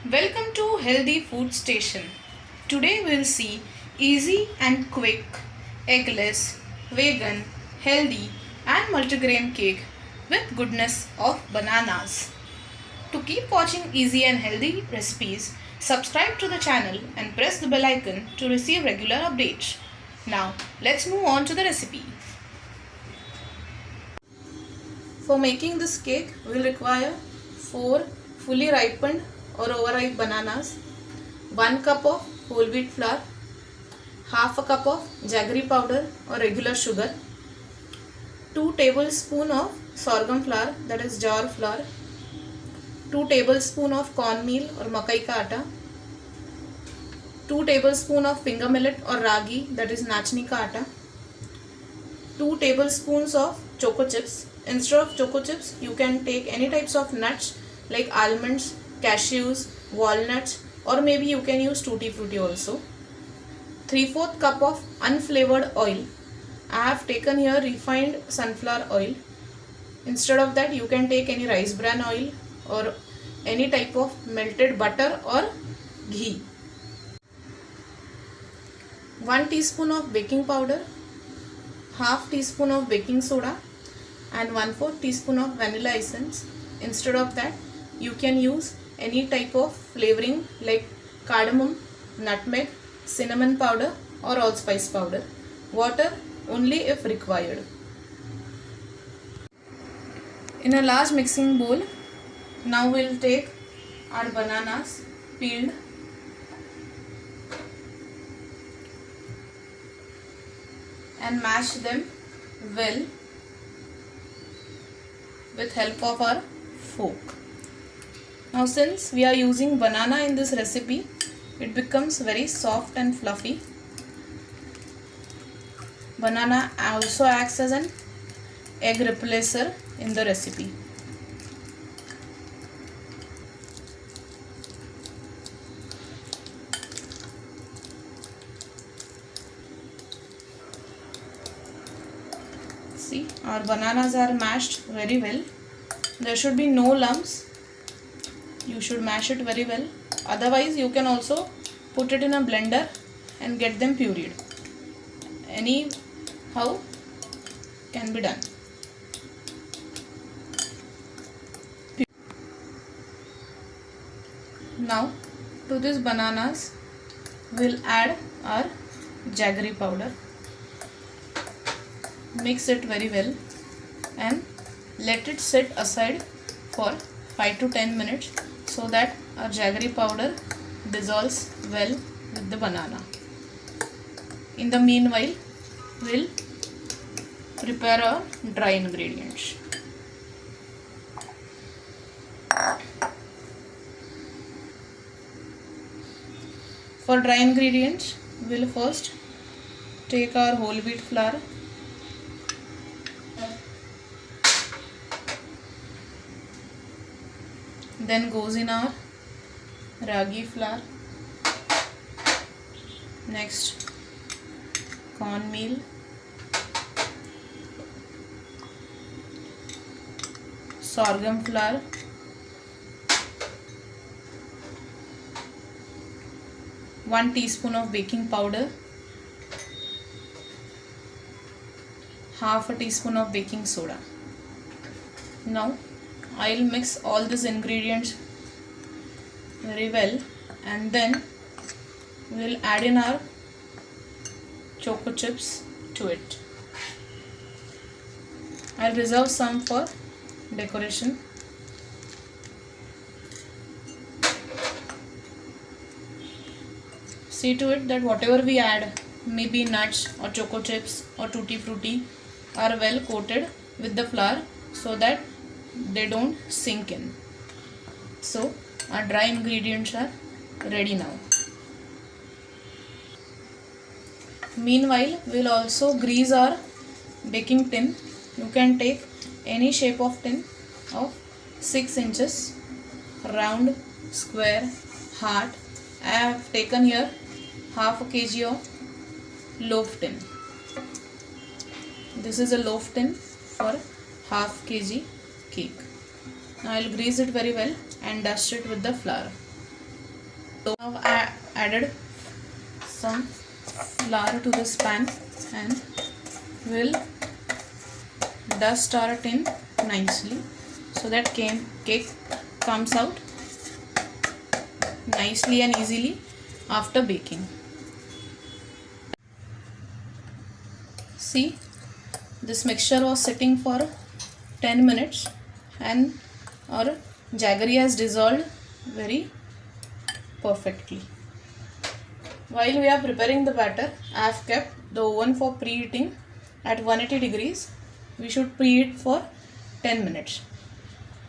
Welcome to Healthy Food Station. Today we'll see easy and quick, eggless, vegan, healthy and multigrain cake with goodness of bananas. To keep watching easy and healthy recipes, subscribe to the channel and press the bell icon to receive regular updates. Now let's move on to the recipe. For making this cake, we will require 4 fully ripened or overripe bananas, 1 cup of whole wheat flour, half a cup of jaggery powder or regular sugar, 2 tablespoons of sorghum flour, that is jawar flour, 2 tablespoons of cornmeal or makai ka atta, 2 tablespoons of finger millet or ragi, that is nachni ka atta, 2 tablespoons of choco chips. Instead of choco chips, you can take any types of nuts like almonds, cashews, walnuts, or maybe you can use tutti frutti also. 3/4 cup of unflavored oil. I have taken here refined sunflower oil. Instead of that, you can take any rice bran oil or any type of melted butter or ghee. 1 teaspoon of baking powder, half teaspoon of baking soda and 1/4 teaspoon of vanilla essence. Instead of that, you can use any type of flavoring like cardamom, nutmeg, cinnamon powder or allspice powder. Water only if required. In a large mixing bowl, now we will take our bananas peeled, and mash them well with help of our fork. Now since we are using banana in this recipe, it becomes very soft and fluffy. Banana also acts as an egg replacer in the recipe. See, our bananas are mashed very well. There should be no lumps. You should mash it very well. Otherwise, you can also put it in a blender and get them pureed. Anyhow can be done. Now to these bananas, we'll add our jaggery powder. Mix it very well and let it sit aside for 5 to 10 minutes so that our jaggery powder dissolves well with the banana. In the meanwhile, we'll prepare our dry ingredients. For dry ingredients, we'll first take our whole wheat flour, then goes in our ragi flour, next cornmeal, sorghum flour, one teaspoon of baking powder, half a teaspoon of baking soda. Now I'll mix all these ingredients very well and then we'll add in our choco chips to it. I'll reserve some for decoration. See to it that whatever we add, maybe nuts or choco chips or tutti frutti, are well coated with the flour so that they don't sink in. So our dry ingredients are ready now. Meanwhile, we'll also grease our baking tin. You can take any shape of tin of 6 inches, round, square, heart. I have taken here half a kg of loaf tin. This is a loaf tin for half kg cake. Now I will grease it very well and dust it with the flour. So now I added some flour to this pan and will dust our tin nicely so that cake comes out nicely and easily after baking. See, this mixture was sitting for 10 minutes and our jaggery has dissolved very perfectly. While we are preparing the batter, I have kept the oven for preheating at 180 degrees. We should preheat for 10 minutes.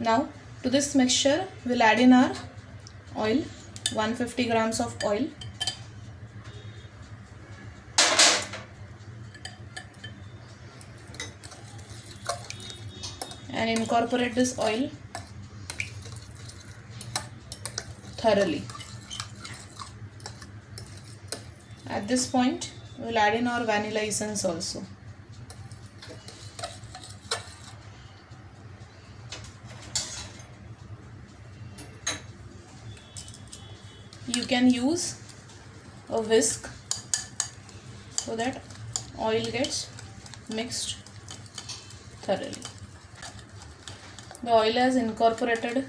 Now to this mixture we will add in our oil, 150 grams of oil. And incorporate this oil thoroughly. At this point, we will add in our vanilla essence also. You can use a whisk so that oil gets mixed thoroughly. The oil has incorporated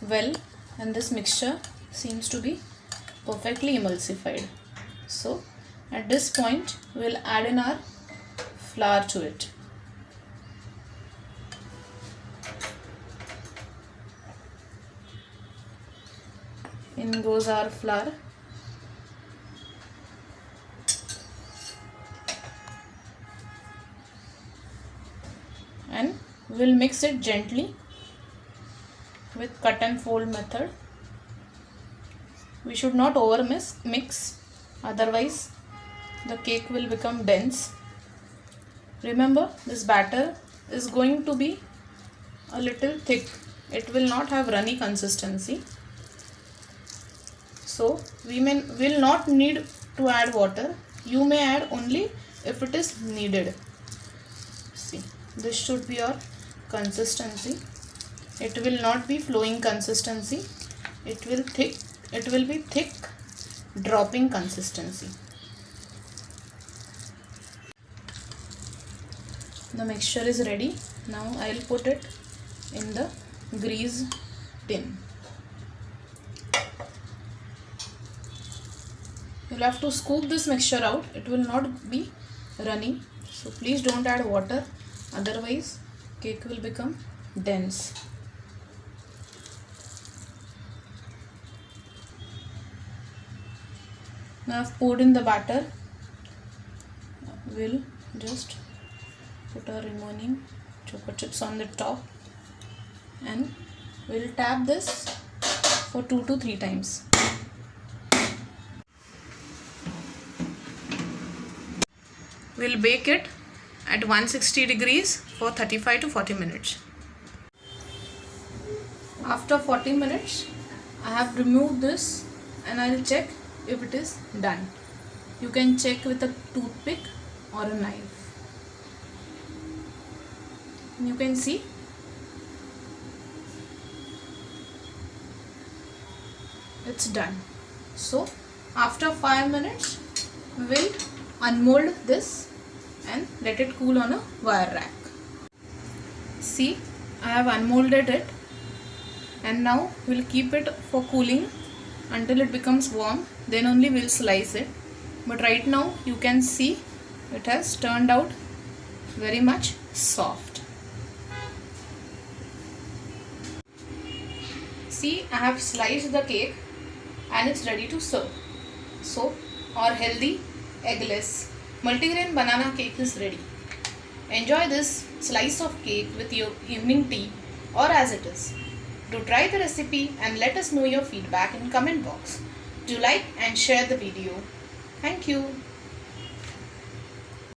well and this mixture seems to be perfectly emulsified. So at this point we will add in our flour to it. In goes our flour. And we will mix it gently with cut and fold method. We should not over mix, otherwise the cake will become dense. Remember, this batter is going to be a little thick. It will not have runny consistency. So we will not need to add water. You may add only if it is needed. See, this should be your consistency. It will not be flowing consistency. It will be thick dropping consistency. The mixture is ready. Now I will put it in the grease tin. You will have to scoop this mixture out. It will not be runny. So please don't add water. Otherwise cake will become dense. Now I have poured in the batter. We'll just put our remaining choco chips on the top and we'll tap this for 2 to 3 times. We'll bake it at 160 degrees for 35 to 40 minutes. After 40 minutes, I have removed this and I will check if it is done. You can check with a toothpick or a knife. You can see it's done. So after 5 minutes, we will unmold this and let it cool on a wire rack. See, I have unmolded it and now we will keep it for cooling until it becomes warm. Then only we will slice it. But right now you can see it has turned out very much soft. See, I have sliced the cake and it's ready to serve. So our healthy eggless multigrain banana cake is ready. Enjoy this slice of cake with your evening tea or as it is. Do try the recipe and let us know your feedback in comment box. Do like and share the video. Thank you.